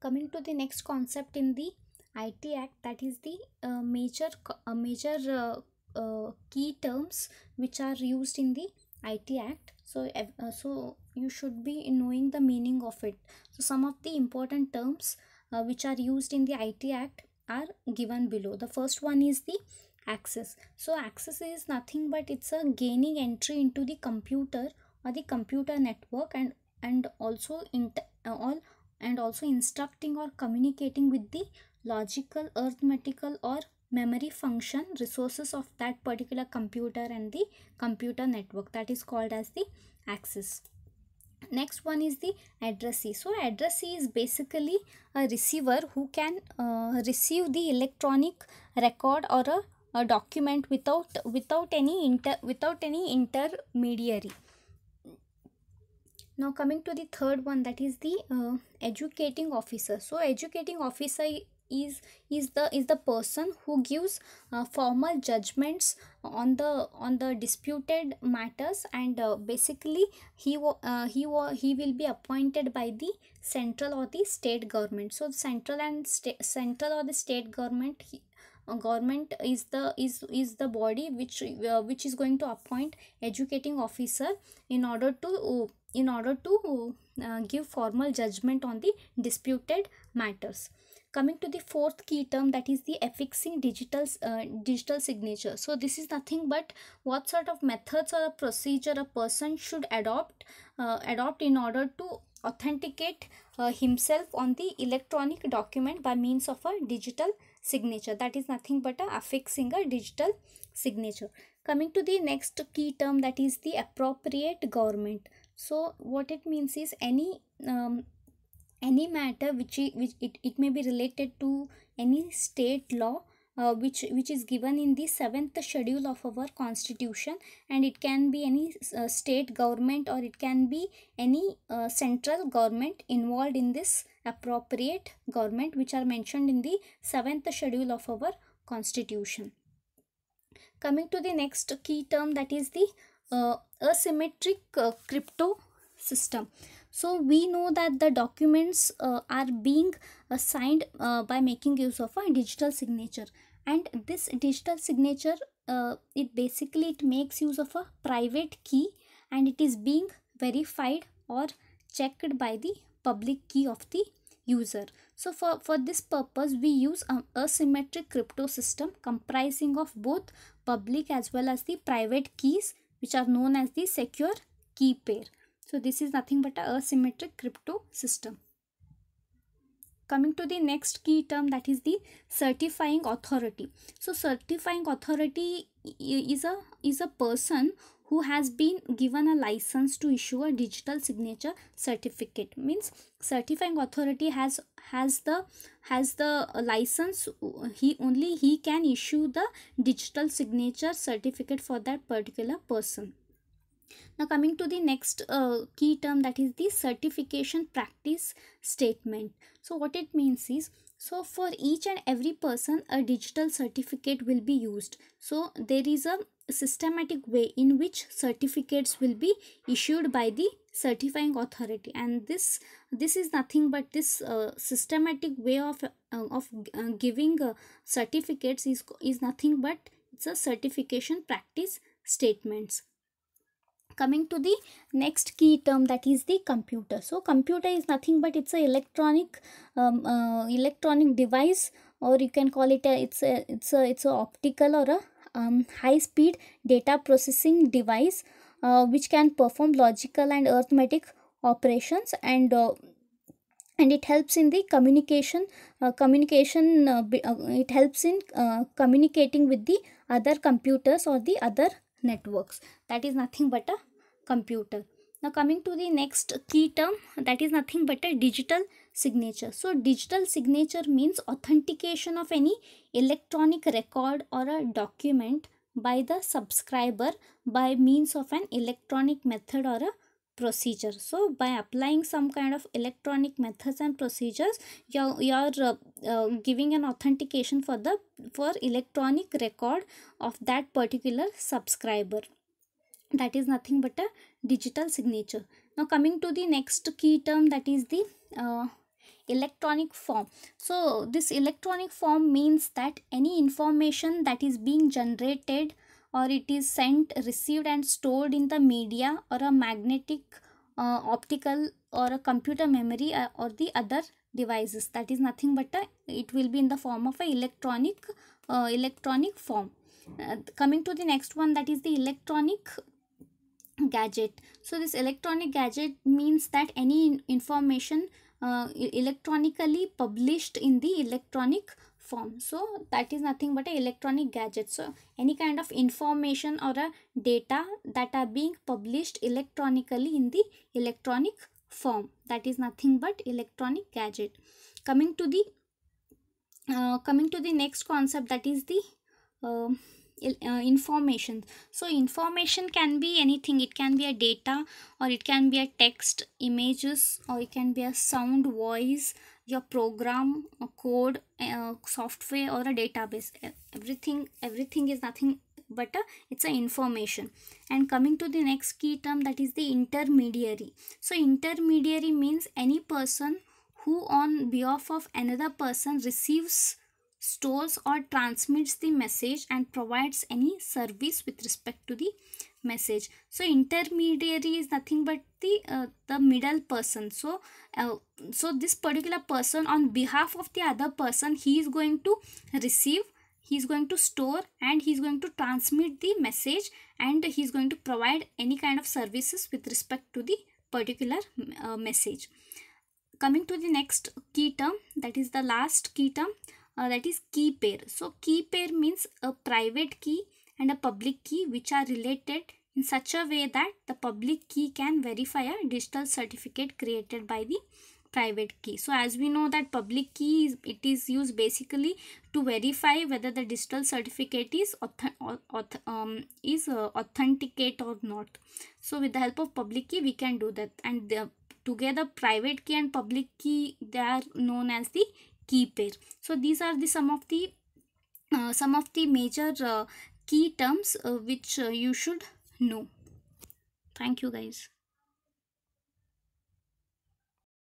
Coming to the next concept in the IT Act, that is the major key terms which are used in the IT Act. So you should be knowing the meaning of it. So some of the important terms which are used in the IT Act are given below. The first one is the access. So access is nothing but it's a gaining entry into the computer or the computer network, and also all and also instructing or communicating with the logical, arithmetical, or memory function resources of that particular computer and the computer network. That is called as the access. Next one is the addressee. So addressee is basically a receiver who can receive the electronic record or a document without any intermediary. Now coming to the third one, that is the educating officer. So educating officer is the person who gives formal judgments on the disputed matters, and basically he will be appointed by the central or the state government. So central or the state government, government is the body which is going to appoint educating officer in order to give formal judgment on the disputed matters. Coming to the fourth key term, that is the affixing digital signature. So this is nothing but what sort of methods or a procedure a person should adopt in order to authenticate himself on the electronic document by means of a digital signature. That is nothing but affixing a digital signature. Coming to the next key term, that is the appropriate government. So what it means is any matter which it may be related to any state law which is given in the 7th schedule of our constitution, and it can be any state government, or it can be any central government involved in this appropriate government, which are mentioned in the 7th schedule of our constitution. Coming to the next key term, that is the asymmetric crypto system. So we know that the documents are being signed by making use of a digital signature, and this digital signature it makes use of a private key, and it is being verified or checked by the public key of the user. So for this purpose we use a asymmetric crypto system comprising of both public as well as the private keys, which are known as the secure key pair. So this is nothing but a asymmetric crypto system. Coming to the next key term, that is the certifying authority. So certifying authority is a person who has been given a license to issue a digital signature certificate. Means certifying authority has the license. He can issue the digital signature certificate for that particular person. Now coming to the next key term, that is the certification practice statement. So what it means is, so for each and every person a digital certificate will be used. So there is a systematic way in which certificates will be issued by the certifying authority, and this is nothing but this systematic way of giving certificates is nothing but it's a certification practice statements. Coming to the next key term, that is the computer. So computer is nothing but it's a electronic device, or you can call it it's a optical or a high speed data processing device which can perform logical and arithmetic operations, and it helps in the it helps in communicating with the other computers or the other networks. That is nothing but a computer. Now coming to the next key term, that is nothing but a digital signature. So digital signature means authentication of any electronic record or a document by the subscriber by means of an electronic method or a procedure. So by applying some kind of electronic methods and procedures, you're giving an authentication for electronic record of that particular subscriber. That is nothing but a digital signature. Now coming to the next key term, that is the electronic form. So this electronic form means that any information that is being generated, or it is sent, received and stored in the media or a magnetic, optical or a computer memory, or the other devices, that is nothing but it will be in the form of a electronic form. Coming to the next one, that is the electronic gadget. So this electronic gadget means that any information electronically published in the electronic form. So that is nothing but a electronic gadget. So any kind of information or a data that are being published electronically in the electronic form, that is nothing but electronic gadget. Coming to the next concept, that is the um information. So information can be anything. It can be a data, or it can be a text, images, or it can be a sound, voice, your program, a code, software, or a database. Everything is nothing but it's a information. And coming to the next key term, that is the intermediary. So intermediary means any person who on behalf of another person receives, stores or transmits the message and provides any service with respect to the message. So intermediary is nothing but the middle person. So this particular person on behalf of the other person, he is going to receive, he is going to store, and he is going to transmit the message, and he is going to provide any kind of services with respect to the particular message. Coming to the next key term, that is the last key term, that is key pair. So key pair means a private key and a public key which are related in such a way that the public key can verify a digital certificate created by the private key. So as we know that public key is used basically to verify whether the digital certificate is authenticate or not. So with the help of public key we can do that, and together private key and public key, they are known as the key pair. So these are the some of the major key terms which you should know. Thank you guys.